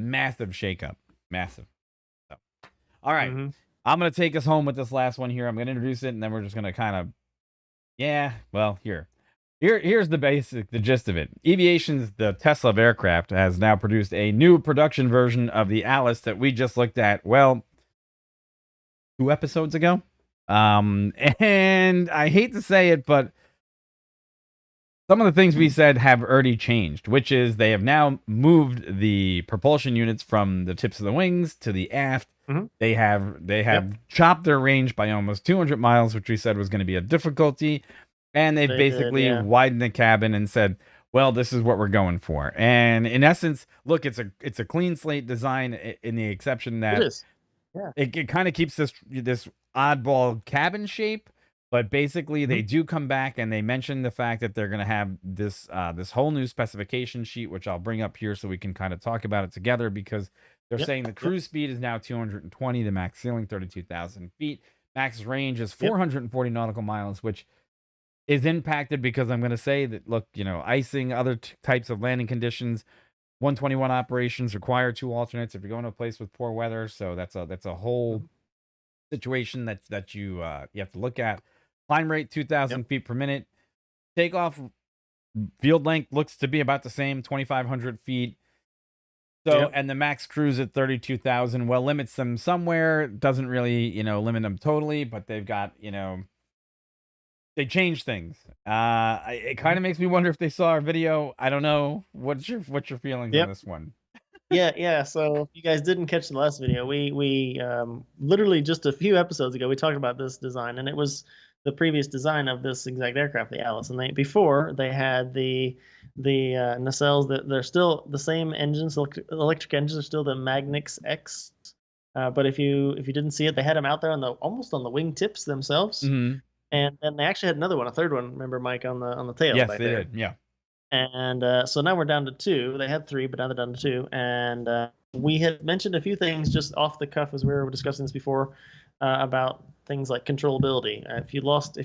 massive shakeup. Massive. So, all right. Mm-hmm. I'm going to take us home with this last one here. I'm going to introduce it, and then we're just going to kind of, here's the gist of it. Eviation's the Tesla of aircraft has now produced a new production version of the Alice that we just looked at, 2 episodes ago. And I hate to say it, but some of the things we said have already changed, which is they have now moved the propulsion units from the tips of the wings to the aft. Mm-hmm. They have chopped their range by almost 200 miles, which we said was going to be a difficulty. And they've basically widened the cabin and said, well, this is what we're going for. And in essence, look, it's a clean slate design in the exception that it is. Yeah. It kind of keeps this oddball cabin shape, but basically they do come back and they mention the fact that they're going to have this whole new specification sheet, which I'll bring up here so we can kind of talk about it together, because they're saying the cruise speed is now 220, the max ceiling 32,000 feet, max range is 440 nautical miles, which is impacted because I'm going to say that, look, icing, other types of landing conditions, 121 operations require 2 alternates if you're going to a place with poor weather. So that's a whole situation that you have to look at. Climb rate 2,000 feet per minute. Takeoff field length looks to be about the same, 2,500 feet. So and the max cruise at 32,000. Well, limits them somewhere. Doesn't really limit them totally, but they've got they changed things. It kind of makes me wonder if they saw our video. I don't know. What's your feelings on this one? Yeah. So if you guys didn't catch the last video, we literally just a few episodes ago we talked about this design, and it was the previous design of this exact aircraft, the Alice. And before they had the nacelles that they're still the same engines, electric engines are still the Magnix X. But if you didn't see it, they had them out there almost on the wing tips themselves. Mm-hmm. And then they actually had another one, a third one. Remember, Mike, on the tail? Yes, they did. Yeah. And so now we're down to 2. They had 3, but now they're down to 2. And we had mentioned a few things just off the cuff as we were discussing this before about things like controllability. If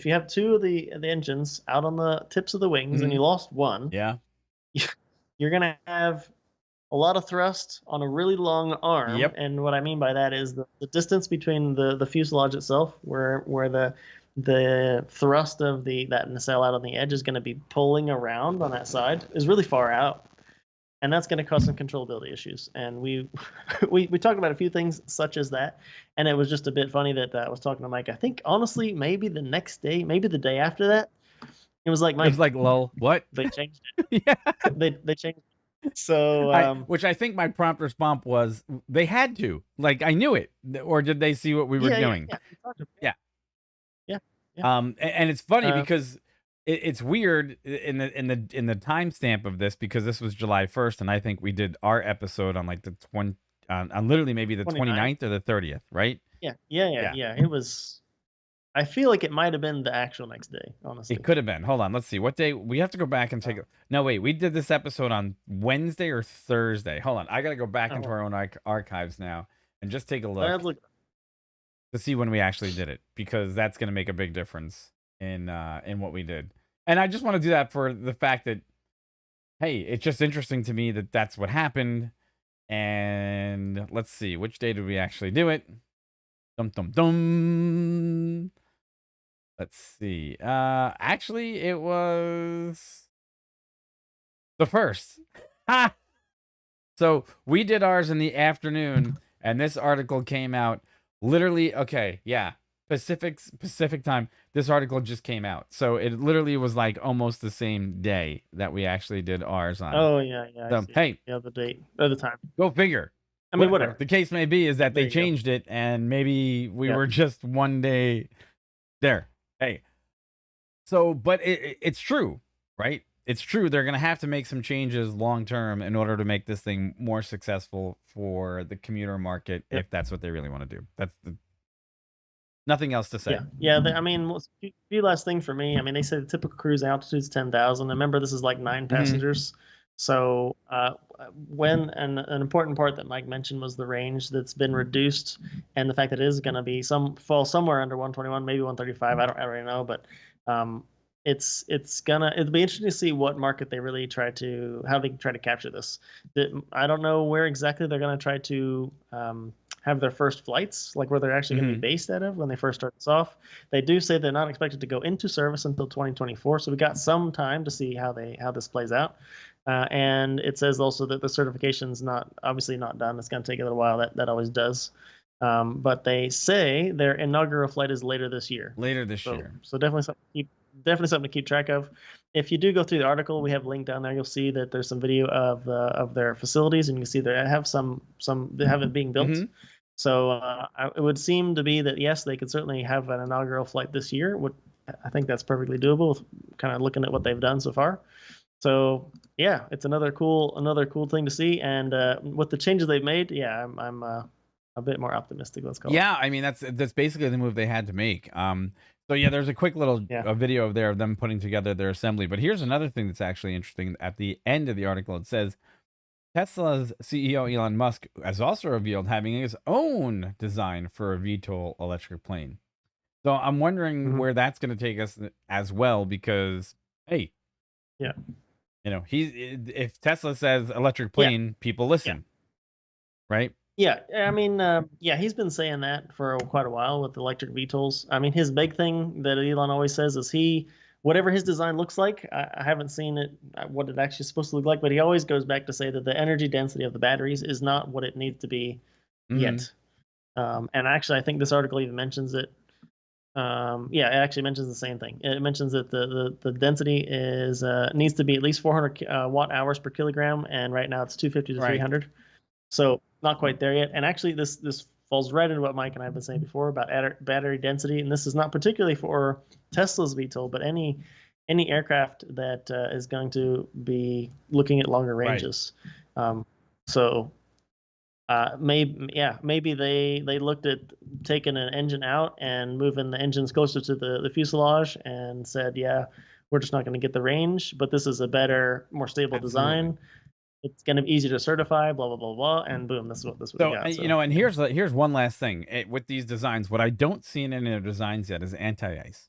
you have 2 of the engines out on the tips of the wings and you lost one, you're gonna have a lot of thrust on a really long arm. And what I mean by that is the distance between the fuselage itself, where the thrust of that nacelle out on the edge is going to be pulling around on that side, is really far out, and that's going to cause some controllability issues. And we talked about a few things such as that, and it was just a bit funny that I was talking to Mike. I think honestly, maybe the next day, maybe the day after that, it was like, Mike, it was like, lol, what? They changed it. They changed it. So which I think my prompt response was they had to, like, I knew it, or did they see what we were doing? Yeah. And it's funny because it's weird in the timestamp of this, because this was July 1st, and I think we did our episode on like the on literally maybe the 29th or the 30th, right? Yeah. It was. I feel like it might have been the actual next day, honestly. It could have been. Hold on, let's see. What day? We have to go back and take. No, wait. We did this episode on Wednesday or Thursday. Hold on, I got to go back into our own archives now and just take a look. To see when we actually did it, because that's going to make a big difference in what we did. And I just want to do that for the fact that, hey, it's just interesting to me that that's what happened. And let's see, which day did we actually do it? Dum dum dum. Let's see. Actually, it was the 1st. Ha! So we did ours in the afternoon, and this article came out. Literally, Pacific time. This article just came out, so it literally was like almost the same day that we actually did ours on. Oh yeah. So, hey, the date or the time. Go figure. I mean, whatever the case may be is that they changed it, and maybe we were just one day there. Hey, so but it's true, right? It's true. They're going to have to make some changes long term in order to make this thing more successful for the commuter market, if that's what they really want to do. That's nothing else to say. Yeah. I mean, a few last thing for me. I mean, they say the typical cruise altitude is 10,000. Remember, this is like 9 passengers. So when an important part that Mike mentioned was the range that's been reduced, and the fact that it is going to be fall somewhere under 121, maybe 135. I don't really know, but it'll be interesting to see what market they really how they try to capture this. I don't know where exactly they're gonna try to have their first flights, like where they're actually gonna be based out of when they first start this off. They do say they're not expected to go into service until 2024, so we got some time to see how this plays out. And it says also that the certification's obviously not done. It's gonna take a little while. That always does. But they say their inaugural flight is later this year. Later this year. So definitely something to keep track of. If you do go through the article, we have a link down there. You'll see that there's some video of their facilities, and you can see they have some they have it being built. So it would seem to be that yes, they could certainly have an inaugural flight this year. I think that's perfectly doable, kind of looking at what they've done so far. So yeah, it's another cool thing to see. And with the changes they've made, yeah, I'm a bit more optimistic. Let's call it. Yeah, I mean that's basically the move they had to make. So yeah, there's a quick little video there of them putting together their assembly. But here's another thing that's actually interesting. At the end of the article, it says Tesla's CEO Elon Musk has also revealed having his own design for a VTOL electric plane. So I'm wondering where that's going to take us as well, because hey, yeah, if Tesla says electric plane, people listen, right? Yeah, I mean, he's been saying that for quite a while with electric VTOLs. I mean, his big thing that Elon always says is whatever his design looks like, I haven't seen it, what it actually is supposed to look like, but he always goes back to say that the energy density of the batteries is not what it needs to be yet. And actually, I think this article even mentions it. It actually mentions the same thing. It mentions that the density needs to be at least 400 watt hours per kilogram, and right now it's 250 to 300. So not quite there yet. And actually, this falls right into what Mike and I have been saying before about battery density. And this is not particularly for Tesla's VTOL, but any aircraft that is going to be looking at longer ranges. Maybe they looked at taking an engine out and moving the engines closer to the fuselage and said, yeah, we're just not going to get the range, but this is a better, more stable design. It's going to be easy to certify, blah, blah, blah, blah, and boom, this is what we got. So. And here's one last thing. With these designs, what I don't see in any of their designs yet is anti-ice.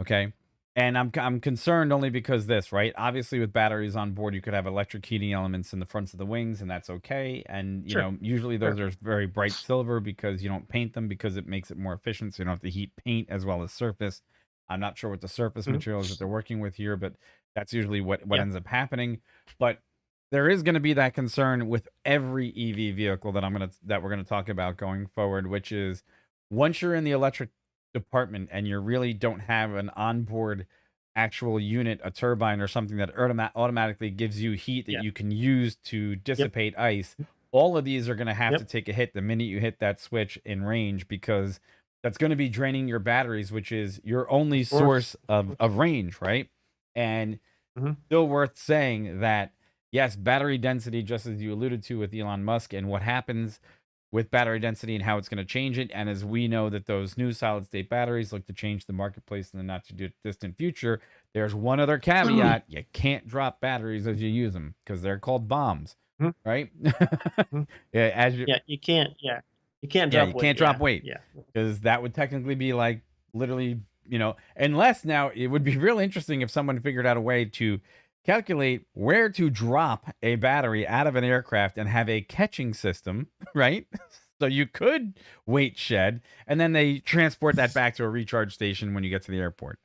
Okay? And I'm concerned only because right? Obviously, with batteries on board, you could have electric heating elements in the fronts of the wings, and that's okay. And, usually those are very bright silver because you don't paint them, because it makes it more efficient, so you don't have to heat paint as well as surface. I'm not sure what the surface materials that they're working with here, but that's usually what ends up happening. But there is going to be that concern with every EV vehicle that we're going to talk about going forward, which is once you're in the electric department and you really don't have an onboard actual unit, a turbine or something that automatically gives you heat that you can use to dissipate ice, all of these are going to have to take a hit the minute you hit that switch in range, because that's going to be draining your batteries, which is your only source of range, right? And still worth saying that yes, battery density, just as you alluded to with Elon Musk and what happens with battery density and how it's going to change it. And as we know that those new solid state batteries look to change the marketplace in the not too distant future, there's one other caveat. You can't drop batteries as you use them, because they're called bombs, right? You can't. You can't drop weight. You can't drop weight. Because that would technically be like literally, unless now it would be real interesting if someone figured out a way to calculate where to drop a battery out of an aircraft and have a catching system, right? So you could weight shed, and then they transport that back to a recharge station when you get to the airport.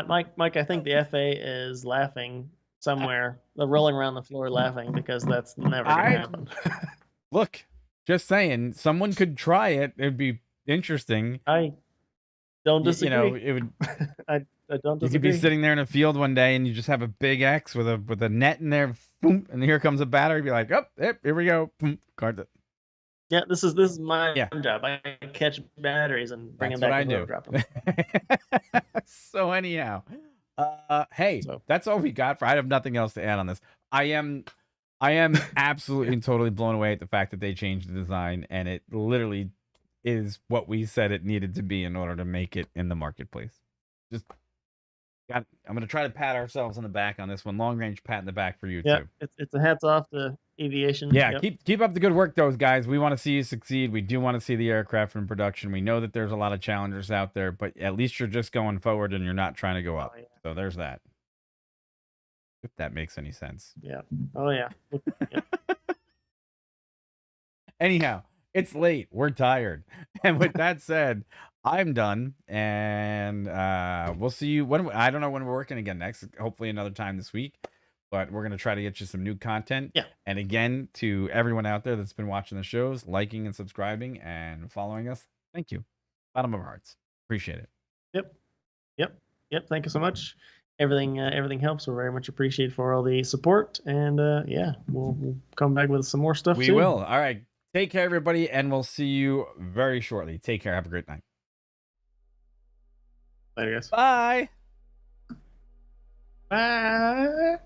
Mike, I think the FAA is laughing somewhere. They're rolling around the floor laughing, because that's never going to happen. Look, just saying, someone could try it. It'd be interesting. I don't disagree. It would. I don't disagree. You could be sitting there in a field one day and you just have a big X with a net in there, boom, and here comes a battery. Be like, oh, yep, here we go. Boom, card it. Yeah, this is my job. I catch batteries and bring them back. That's what I do. Drop them. So anyhow, that's all we got for. I have nothing else to add on this. I am absolutely and totally blown away at the fact that they changed the design, and it literally is what we said it needed to be in order to make it in the marketplace. I'm going to try to pat ourselves on the back on this one. Long range pat in the back for you too. It's a hats off to Aviation. Yeah, Yep. keep up the good work, those guys. We want to see you succeed. We do want to see the aircraft in production. We know that there's a lot of challengers out there, but at least you're just going forward and you're not trying to go up. Oh, yeah. So there's that. If that makes any sense. Yeah. Oh yeah. Yep. Anyhow, it's late. We're tired. And with that said, I'm done. And we'll see you when I don't know when we're working again next. Hopefully another time this week. But we're gonna try to get you some new content. Yeah. And again, to everyone out there that's been watching the shows, liking and subscribing and following us, thank you. Bottom of our hearts. Appreciate it. Yep. Thank you so much. Everything helps. We're very much appreciated for all the support, and yeah, we'll come back with some more stuff. We soon. will. All right. Take care, everybody, and we'll see you very shortly. Take care. Have a great night. Later, guys. Bye. Bye.